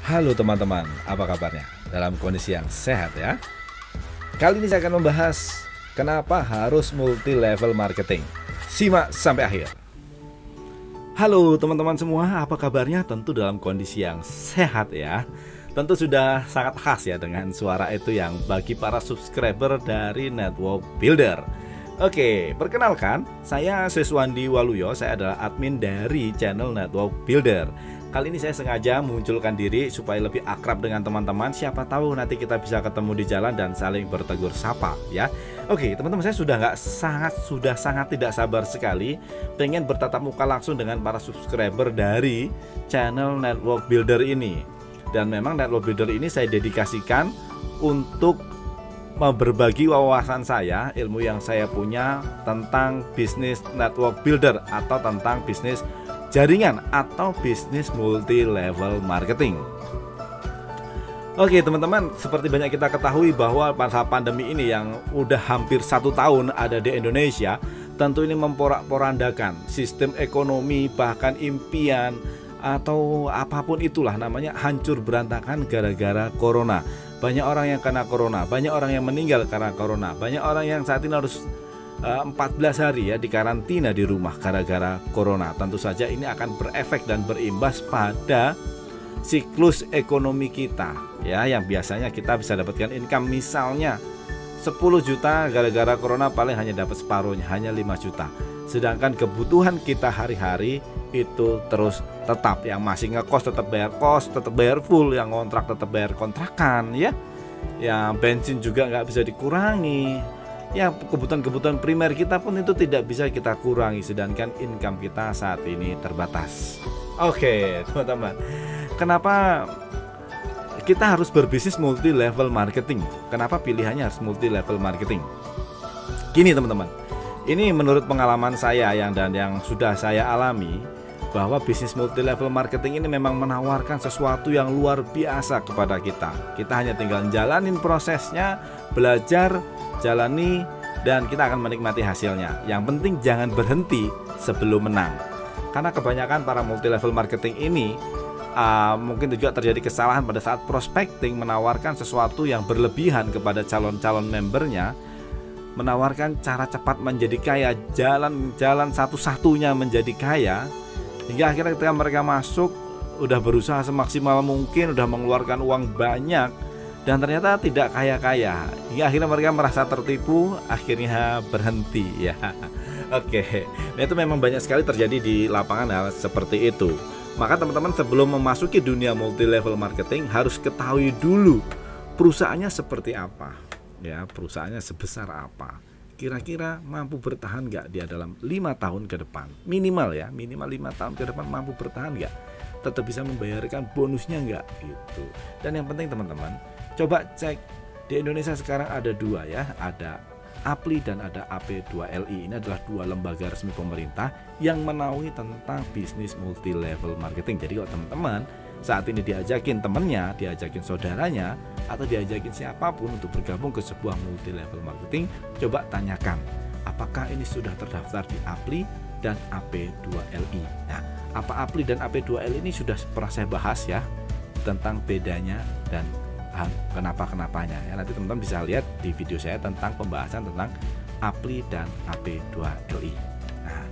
Halo teman-teman, apa kabarnya? Dalam kondisi yang sehat ya? Kali ini saya akan membahas kenapa harus multi level marketing. Simak sampai akhir. Halo teman-teman semua, apa kabarnya? Tentu dalam kondisi yang sehat ya. Tentu sudah sangat khas ya dengan suara itu yang bagi para subscriber dari Network Builder. Oke, perkenalkan, saya Siswandi Waluyo, saya adalah admin dari channel Network Builder. Kali ini saya sengaja munculkan diri supaya lebih akrab dengan teman-teman. Siapa tahu nanti kita bisa ketemu di jalan dan saling bertegur sapa ya. Oke, teman-teman, saya sudah sangat tidak sabar sekali pengen bertatap muka langsung dengan para subscriber dari channel Network Builder ini. Dan memang Network Builder ini saya dedikasikan untuk berbagi wawasan saya, ilmu yang saya punya tentang bisnis network builder atau tentang bisnis jaringan atau bisnis multi level marketing. Oke teman-teman, seperti banyak kita ketahui bahwa masa pandemi ini yang udah hampir 1 tahun ada di Indonesia, tentu ini memporak-porandakan sistem ekonomi, bahkan impian atau apapun itulah namanya hancur berantakan gara-gara corona. Banyak orang yang kena corona, banyak orang yang meninggal karena corona, banyak orang yang saat ini harus 14 hari ya dikarantina di rumah gara-gara corona. Tentu saja ini akan berefek dan berimbas pada siklus ekonomi kita ya, yang biasanya kita bisa dapatkan income misalnya 10 juta, gara-gara corona paling hanya dapat separuhnya, hanya 5 juta. Sedangkan kebutuhan kita hari-hari itu terus tetap, yang masih ngekos tetap bayar kos, tetap bayar full, yang kontrak tetap bayar kontrakan ya, yang bensin juga nggak bisa dikurangi ya, kebutuhan-kebutuhan primer kita pun itu tidak bisa kita kurangi, sedangkan income kita saat ini terbatas. Oke teman-teman, kenapa kita harus berbisnis multi level marketing? Kenapa pilihannya harus multi level marketing? Gini teman-teman, ini menurut pengalaman saya yang sudah saya alami, bahwa bisnis multi level marketing ini memang menawarkan sesuatu yang luar biasa kepada kita. Kita hanya tinggal jalanin prosesnya, belajar, jalani, dan kita akan menikmati hasilnya. Yang penting jangan berhenti sebelum menang. Karena kebanyakan para multi level marketing ini mungkin juga terjadi kesalahan pada saat prospecting, menawarkan sesuatu yang berlebihan kepada calon-calon membernya, menawarkan cara cepat menjadi kaya, jalan satu-satunya menjadi kaya, hingga akhirnya ketika mereka masuk udah berusaha semaksimal mungkin, udah mengeluarkan uang banyak, dan ternyata tidak kaya-kaya, hingga akhirnya mereka merasa tertipu, akhirnya berhenti ya. Oke, nah itu memang banyak sekali terjadi di lapangan hal seperti itu. Maka teman-teman, sebelum memasuki dunia multi level marketing harus ketahui dulu perusahaannya seperti apa ya, perusahaannya sebesar apa, kira-kira mampu bertahan nggak dia dalam 5 tahun ke depan, minimal 5 tahun ke depan mampu bertahan nggak, tetap bisa membayarkan bonusnya nggak gitu. Dan yang penting teman-teman, coba cek di Indonesia sekarang ada 2 ya, ada APLI dan ada AP2LI. Ini adalah 2 lembaga resmi pemerintah yang menaungi tentang bisnis multi level marketing. Jadi kalau teman-teman saat ini diajakin temennya, diajakin saudaranya, atau diajakin siapapun untuk bergabung ke sebuah multi level marketing, coba tanyakan apakah ini sudah terdaftar di APLI dan AP2LI. Nah, apa APLI dan AP2LI ini sudah pernah saya bahas ya, tentang bedanya dan kenapa-kenapanya ya. Nanti teman-teman bisa lihat di video saya tentang pembahasan tentang APLI dan AP2LI. Nah,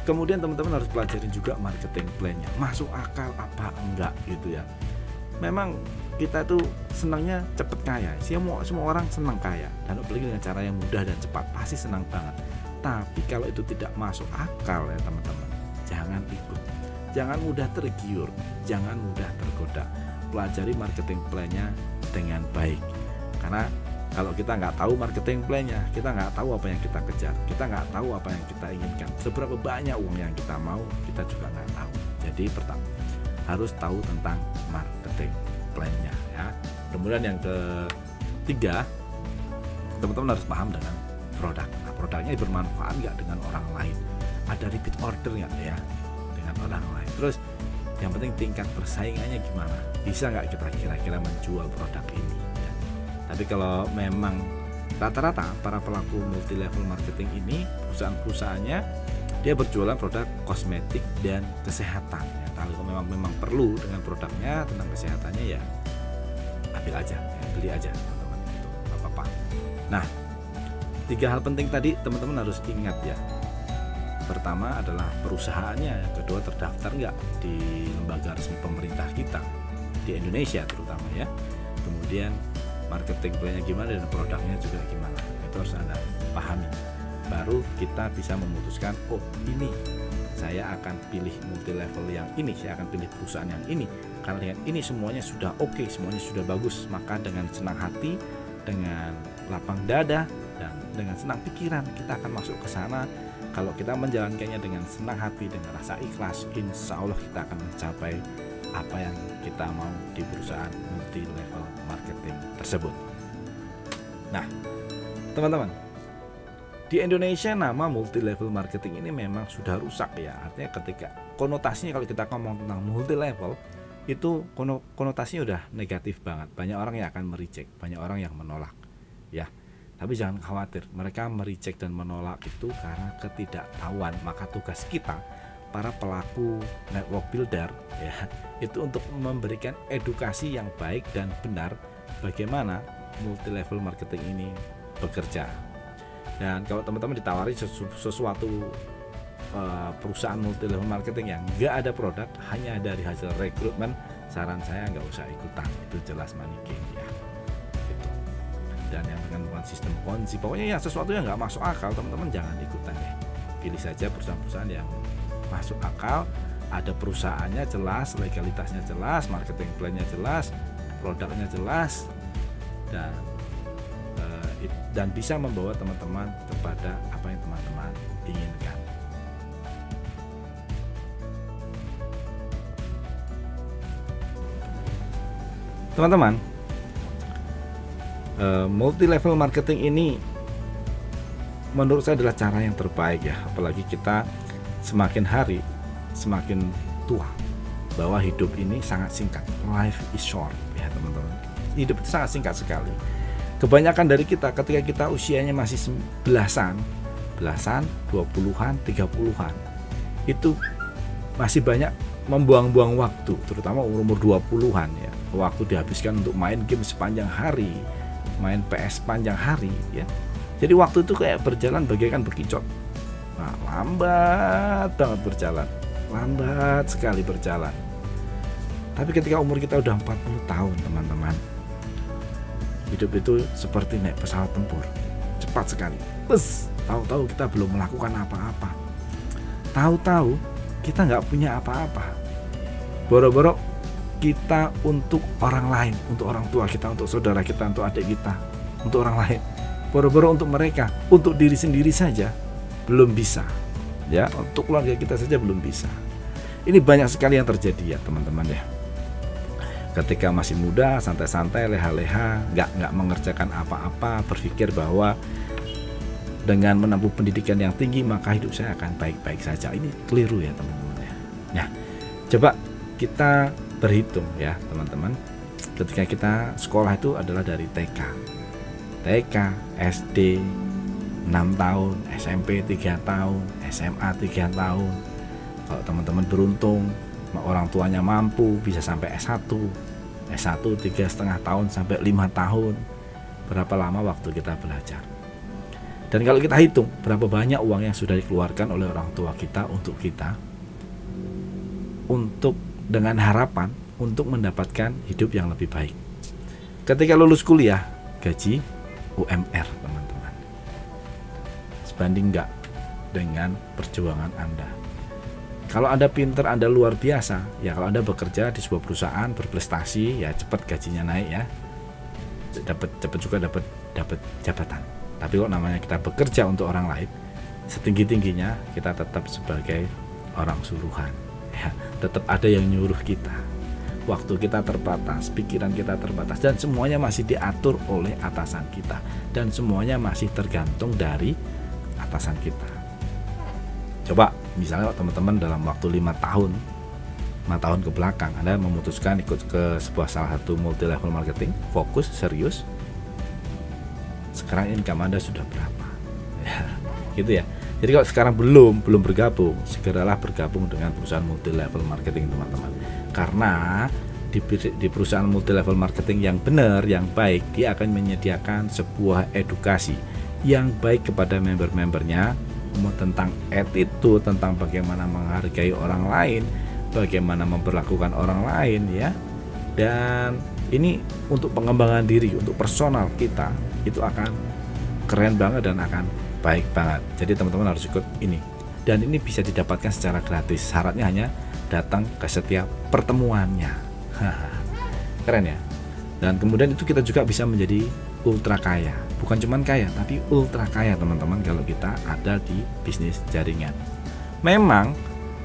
kemudian teman-teman harus pelajarin juga marketing plan-nya, masuk akal apa enggak gitu ya. Memang kita tuh senangnya cepet kaya, semua orang senang kaya, dan apalagi dengan cara yang mudah dan cepat, pasti senang banget. Tapi kalau itu tidak masuk akal ya teman-teman, jangan ikut, jangan mudah tergiur, jangan mudah tergoda. Pelajari marketing plan-nya dengan baik, karena kalau kita nggak tahu marketing plan-nya, kita nggak tahu apa yang kita kejar, kita nggak tahu apa yang kita inginkan, seberapa banyak uang yang kita mau, kita juga nggak tahu. Jadi pertama harus tahu tentang marketing plan-nya ya. Kemudian yang ketiga, teman-teman harus paham dengan produk. Nah, produknya bermanfaat nggak dengan orang lain, ada repeat order nggak ya dengan orang lain. Terus yang penting tingkat persaingannya gimana, bisa nggak kita kira-kira menjual produk ini ya. Tapi kalau memang rata-rata para pelaku multi level marketing ini, perusahaan-perusahaannya dia berjualan produk kosmetik dan kesehatan ya. Kalau memang perlu dengan produknya, tentang kesehatannya, ya ambil aja, ya, beli aja teman-teman, itu nggak apa-apa. Nah, 3 hal penting tadi teman-teman harus ingat ya. Pertama adalah perusahaannya, yang kedua terdaftar nggak di lembaga resmi pemerintah kita di Indonesia terutama ya. Kemudian marketing plan-nya gimana dan produknya juga gimana, itu harus Anda pahami. Baru kita bisa memutuskan, oh ini saya akan pilih multi level yang ini, saya akan pilih perusahaan yang ini karena dengan ini semuanya sudah oke, semuanya sudah bagus. Maka dengan senang hati, dengan lapang dada, dan dengan senang pikiran kita akan masuk ke sana. Kalau kita menjalankannya dengan senang hati, dengan rasa ikhlas, insya Allah kita akan mencapai apa yang kita mau di perusahaan multi level marketing tersebut. Nah, teman-teman, di Indonesia nama multi level marketing ini memang sudah rusak ya. Artinya ketika konotasinya, kalau kita ngomong tentang multi level, itu konotasinya udah negatif banget. Banyak orang yang akan mereject, banyak orang yang menolak ya. Tapi jangan khawatir, mereka mereject dan menolak itu karena ketidaktahuan. Maka tugas kita, para pelaku network builder ya, itu untuk memberikan edukasi yang baik dan benar bagaimana multi level marketing ini bekerja. Dan kalau teman-teman ditawari sesuatu perusahaan multi level marketing yang nggak ada produk, hanya dari hasil rekrutmen, saran saya nggak usah ikutan, itu jelas money game ya. Dan yang dengan sistem ponzi, pokoknya ya sesuatu yang nggak masuk akal, teman-teman jangan ikutan ya. Pilih saja perusahaan-perusahaan yang masuk akal, ada perusahaannya jelas, legalitasnya jelas, marketing plan-nya jelas, produknya jelas, dan bisa membawa teman-teman kepada apa yang teman-teman inginkan. Teman-teman, multi level marketing ini menurut saya adalah cara yang terbaik ya. Apalagi kita semakin hari semakin tua, bahwa hidup ini sangat singkat. Life is short ya teman-teman. Hidup itu sangat singkat sekali. Kebanyakan dari kita ketika kita usianya masih belasan, 20-an, 30-an, itu masih banyak membuang-buang waktu, terutama umur 20-an ya. Waktu dihabiskan untuk main game sepanjang hari, main PS sepanjang hari ya. Jadi waktu itu kayak berjalan bagaikan bekicot. Nah, lambat banget berjalan, lambat sekali berjalan. Tapi ketika umur kita udah 40 tahun teman-teman, hidup itu seperti naik pesawat tempur, cepat sekali. Tahu-tahu kita belum melakukan apa-apa, tahu-tahu kita nggak punya apa-apa. Boro-boro kita untuk orang lain, untuk orang tua kita, untuk saudara kita, untuk adik kita, untuk orang lain. Boro-boro untuk mereka, untuk diri sendiri saja belum bisa ya, untuk keluarga kita saja belum bisa. Ini banyak sekali yang terjadi ya teman-teman ya. Ketika masih muda, santai-santai, leha-leha, nggak mengerjakan apa-apa, berpikir bahwa dengan menempuh pendidikan yang tinggi maka hidup saya akan baik-baik saja. Ini keliru ya teman-teman ya. Nah, coba kita berhitung ya teman-teman. Ketika kita sekolah itu adalah dari TK, SD 6 tahun, SMP 3 tahun, SMA 3 tahun. Kalau teman-teman beruntung, orang tuanya mampu, bisa sampai S1 3,5 tahun sampai 5 tahun. Berapa lama waktu kita belajar? Dan kalau kita hitung berapa banyak uang yang sudah dikeluarkan oleh orang tua kita untuk kita, untuk dengan harapan untuk mendapatkan hidup yang lebih baik. Ketika lulus kuliah, gaji UMR teman-teman, sebanding enggak dengan perjuangan Anda. Kalau Anda pinter, Anda luar biasa ya. Kalau Anda bekerja di sebuah perusahaan, berprestasi ya, cepat gajinya naik ya, cepat juga dapat jabatan. Tapi kalau namanya kita bekerja untuk orang lain, setinggi-tingginya kita tetap sebagai orang suruhan ya, tetap ada yang nyuruh kita. Waktu kita terbatas, pikiran kita terbatas, dan semuanya masih diatur oleh atasan kita, dan semuanya masih tergantung dari atasan kita. Coba misalnya teman-teman dalam waktu 5 tahun ke belakang Anda memutuskan ikut ke salah satu multi level marketing, fokus, serius. Sekarang income Anda sudah berapa? Ya, gitu ya. Jadi kalau sekarang belum bergabung, segeralah bergabung dengan perusahaan multi level marketing teman-teman. Karena di perusahaan multi level marketing yang benar, yang baik, dia akan menyediakan sebuah edukasi yang baik kepada member-membernya tentang attitude, tentang bagaimana menghargai orang lain, bagaimana memperlakukan orang lain ya. Dan ini untuk pengembangan diri, untuk personal kita itu akan keren banget dan akan baik banget. Jadi teman-teman harus ikut ini. Dan ini bisa didapatkan secara gratis. Syaratnya hanya datang ke setiap pertemuannya. Keren ya. Dan kemudian itu kita juga bisa menjadi ultra kaya. Bukan cuman kaya, tapi ultra kaya teman-teman kalau kita ada di bisnis jaringan. Memang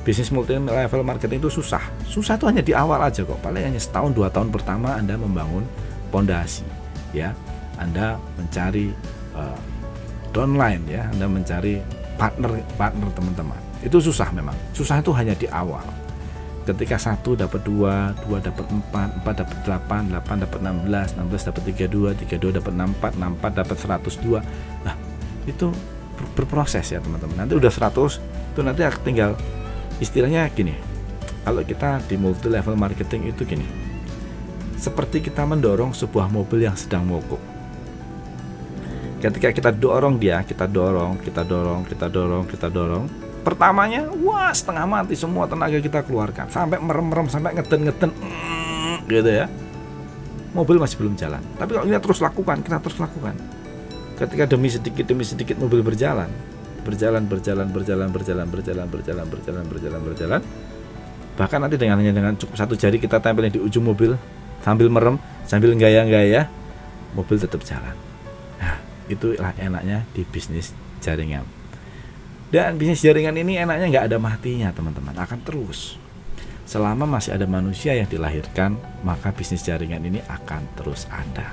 bisnis multi level marketing itu susah. Susah itu hanya di awal aja kok. Paling hanya setahun 2 tahun pertama Anda membangun pondasi ya. Anda mencari downline ya, Anda mencari partner teman-teman. Itu susah memang. Susah itu hanya di awal. Ketika 1 dapat 2, 2 dapat 4, 4 dapat 8, 8 dapat 16, 16 dapat 32, 32 dapat 64, 64 dapat 102. Nah, itu berproses ya teman-teman. Nanti udah 100, itu nanti tinggal istilahnya gini. Kalau kita di multi level marketing itu gini. Seperti kita mendorong sebuah mobil yang sedang mogok. Ketika kita dorong dia, kita dorong, pertamanya wah setengah mati, semua tenaga kita keluarkan, sampai merem-merem, sampai ngeden gitu ya, mobil masih belum jalan. Tapi kalau kita terus lakukan, ketika demi sedikit mobil berjalan, bahkan nanti hanya dengan cukup 1 jari kita tempelin di ujung mobil, sambil merem, sambil gaya-gaya, mobil tetap jalan. Nah, itulah enaknya di bisnis jaringan. Dan bisnis jaringan ini enaknya nggak ada matinya teman-teman, akan terus. Selama masih ada manusia yang dilahirkan, maka bisnis jaringan ini akan terus ada.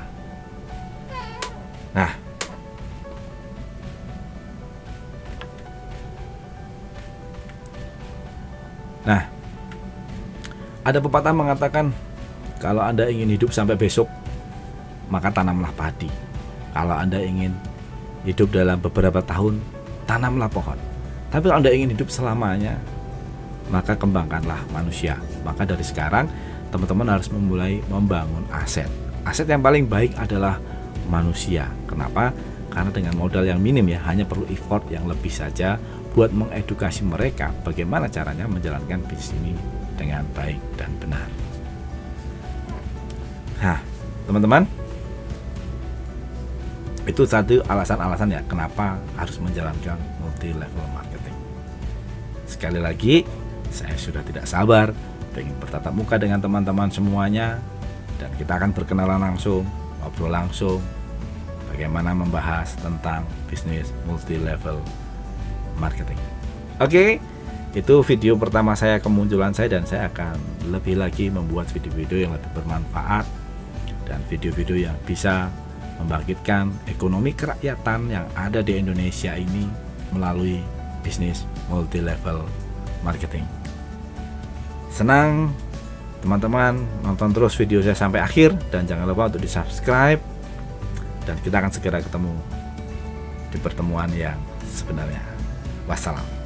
Nah, ada pepatah mengatakan kalau Anda ingin hidup sampai besok, maka tanamlah padi. Kalau Anda ingin hidup dalam beberapa tahun, tanamlah pohon. Tapi kalau Anda ingin hidup selamanya, maka kembangkanlah manusia. Maka dari sekarang teman-teman harus memulai membangun aset. Aset yang paling baik adalah manusia. Kenapa? Karena dengan modal yang minim ya, hanya perlu effort yang lebih saja buat mengedukasi mereka bagaimana caranya menjalankan bisnis ini dengan baik dan benar. Nah, teman-teman, itu satu alasan-alasan ya kenapa harus menjalankan multi level marketing. Sekali lagi, saya sudah tidak sabar pengen bertatap muka dengan teman-teman semuanya, dan kita akan berkenalan langsung, ngobrol langsung bagaimana membahas tentang bisnis multi level marketing. Oke, itu video pertama saya, kemunculan saya, dan saya akan lebih lagi membuat video-video yang lebih bermanfaat dan video-video yang bisa membangkitkan ekonomi kerakyatan yang ada di Indonesia ini melalui bisnis multi level marketing. Senang teman-teman nonton terus video saya sampai akhir, dan jangan lupa untuk di subscribe, dan kita akan segera ketemu di pertemuan yang sebenarnya. Wassalam.